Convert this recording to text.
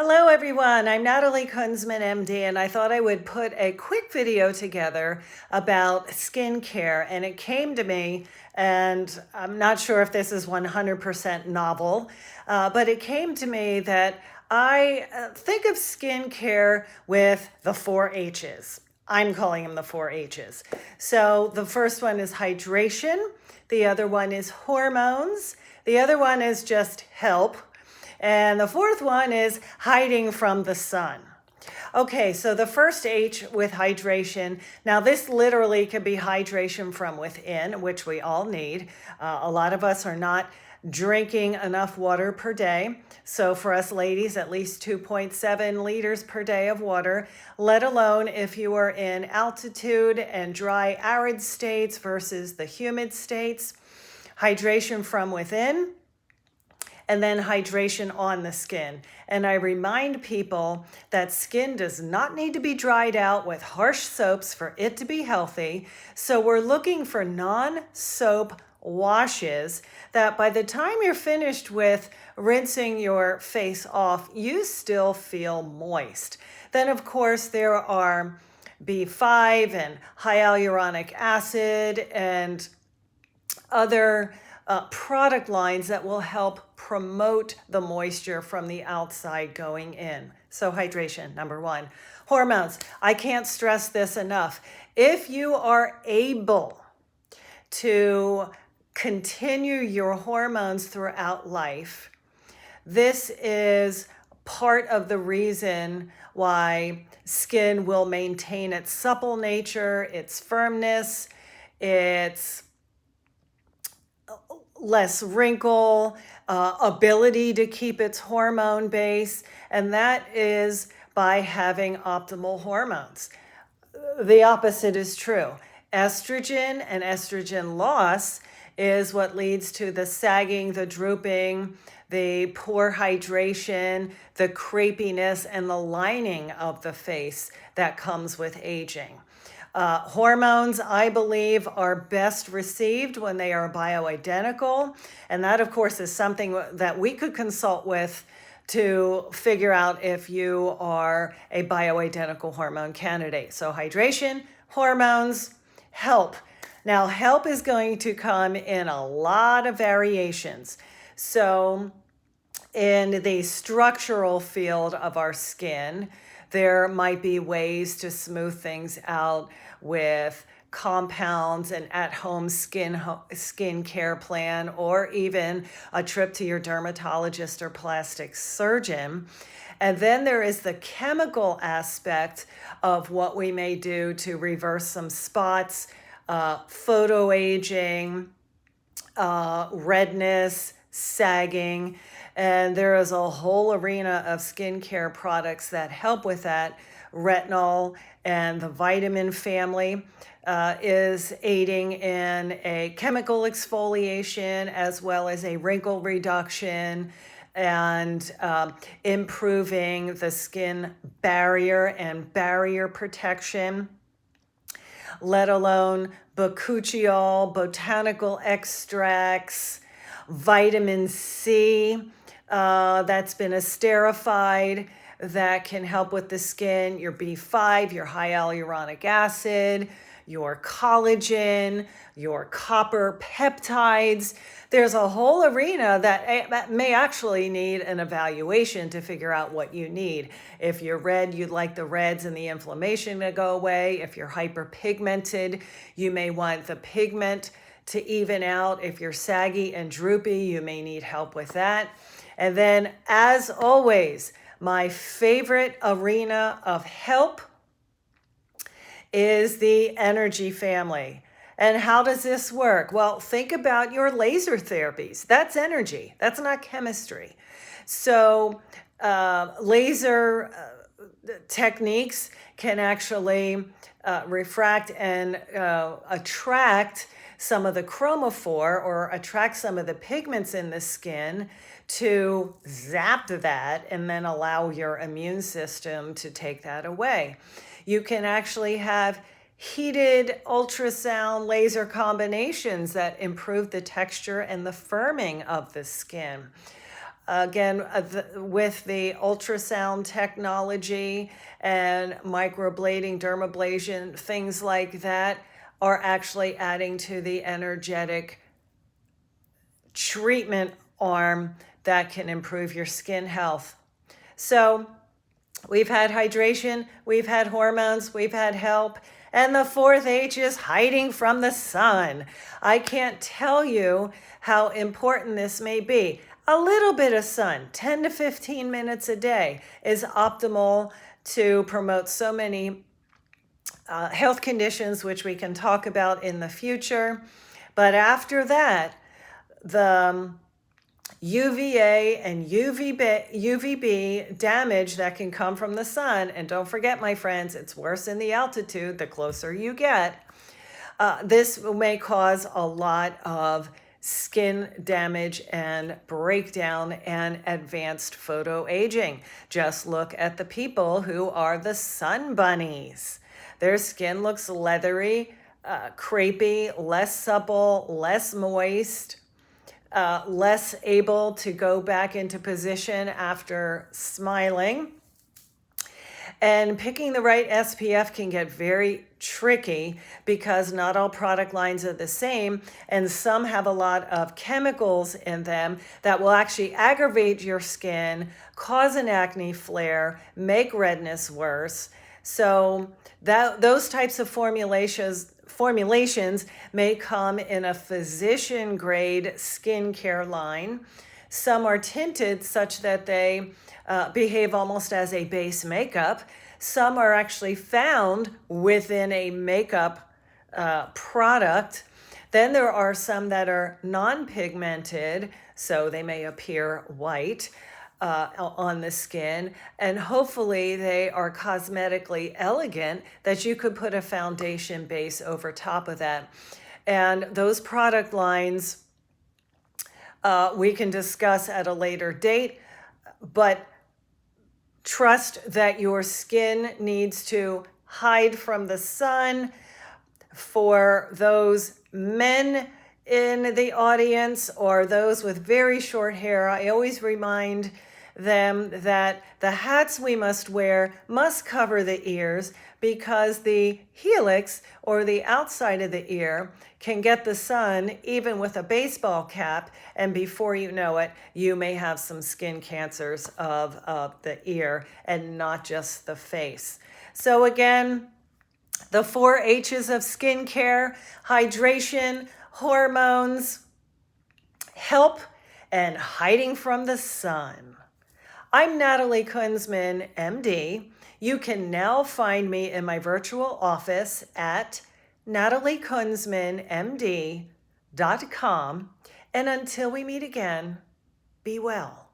Hello, everyone. I'm Natalie Kunzman, MD, and I thought I would put a quick video together about skincare. And it came to me, and I'm not sure if this is 100% novel, but it came to me that I think of skincare with the four H's. I'm calling them the four H's. So the first one is hydration, the other one is hormones, the other one is just help. And the fourth one is hiding from the sun. Okay, so the first H with hydration. Now, this literally could be hydration from within, which we all need. A lot of us are not drinking enough water per day. So, for us ladies, at least 2.7 liters per day of water, let alone if you are in altitude and dry, arid states versus the humid states. Hydration from within, and then hydration on the skin. And I remind people that skin does not need to be dried out with harsh soaps for it to be healthy. So we're looking for non-soap washes that by the time you're finished with rinsing your face off, you still feel moist. Then, of course, there are B5 and hyaluronic acid and other product lines that will help promote the moisture from the outside going in. So hydration, number one. Hormones, I can't stress this enough. If you are able to continue your hormones throughout life, this is part of the reason why skin will maintain its supple nature, its firmness, its less wrinkle, ability to keep its hormone base, and that is by having optimal hormones. The opposite is true. Estrogen and estrogen loss is what leads to the sagging, the drooping, the poor hydration, the crepiness, and the lining of the face that comes with aging. Hormones, I believe, are best received when they are bioidentical. And that, of course, is something that we could consult with to figure out if you are a bioidentical hormone candidate. So hydration, hormones, help. Now, help is going to come in a lot of variations. So in the structural field of our skin, there might be ways to smooth things out with compounds, an at-home skin care plan, or even a trip to your dermatologist or plastic surgeon. And then there is the chemical aspect of what we may do to reverse some spots, photo aging, redness, sagging. And there is a whole arena of skincare products that help with that. Retinol and the vitamin family is aiding in a chemical exfoliation as well as a wrinkle reduction and improving the skin barrier and barrier protection, let alone bakuchiol, botanical extracts, vitamin C that's been esterified that can help with the skin, your B5, your hyaluronic acid, your collagen, your copper peptides. There's a whole arena that may actually need an evaluation to figure out what you need. If you're red, you'd like the reds and the inflammation to go away. If you're hyperpigmented, you may want the pigment to even out. If you're saggy and droopy, you may need help with that. And then, as always, my favorite arena of help is the energy family. And how does this work? Well, think about your laser therapies. That's energy. That's not chemistry. So laser techniques can actually refract and attract some of the chromophore or attract some of the pigments in the skin to zap that and then allow your immune system to take that away. You can actually have heated ultrasound laser combinations that improve the texture and the firming of the skin. Again, with the ultrasound technology and microblading, dermablation, things like that are actually adding to the energetic treatment arm that can improve your skin health. So we've had hydration, we've had hormones, we've had help, and the fourth H is hiding from the sun. I can't tell you how important this may be. A little bit of sun, 10 to 15 minutes a day, is optimal to promote so many health conditions, which we can talk about in the future. But after that, the UVA and UVB damage that can come from the sun, and don't forget, my friends, it's worse in the altitude the closer you get. This may cause a lot of skin damage and breakdown and advanced photoaging. Just look at the people who are the sun bunnies. Their skin looks leathery, crepey, less supple, less moist, less able to go back into position after smiling. And picking the right SPF can get very tricky because not all product lines are the same, and some have a lot of chemicals in them that will actually aggravate your skin, cause an acne flare, make redness worse. So those types of formulations may come in a physician grade skincare line. Some are tinted such that they behave almost as a base makeup. Some are actually found within a makeup product. Then there are some that are non-pigmented, so they may appear white on the skin, and hopefully they are cosmetically elegant that you could put a foundation base over top of that. And those product lines we can discuss at a later date, but trust that your skin needs to hide from the sun. For those men in the audience or those with very short hair, I always remind them that the hats we must wear must cover the ears, because the helix, or the outside of the ear, can get the sun even with a baseball cap, and before you know it, you may have some skin cancers of the ear and not just the face. So again, the 4 H's of skincare: hydration, hormones, help, and hiding from the sun. I'm Natalie Kunzman, MD. You can now find me in my virtual office at nataliekunzmanmd.com. And until we meet again, be well.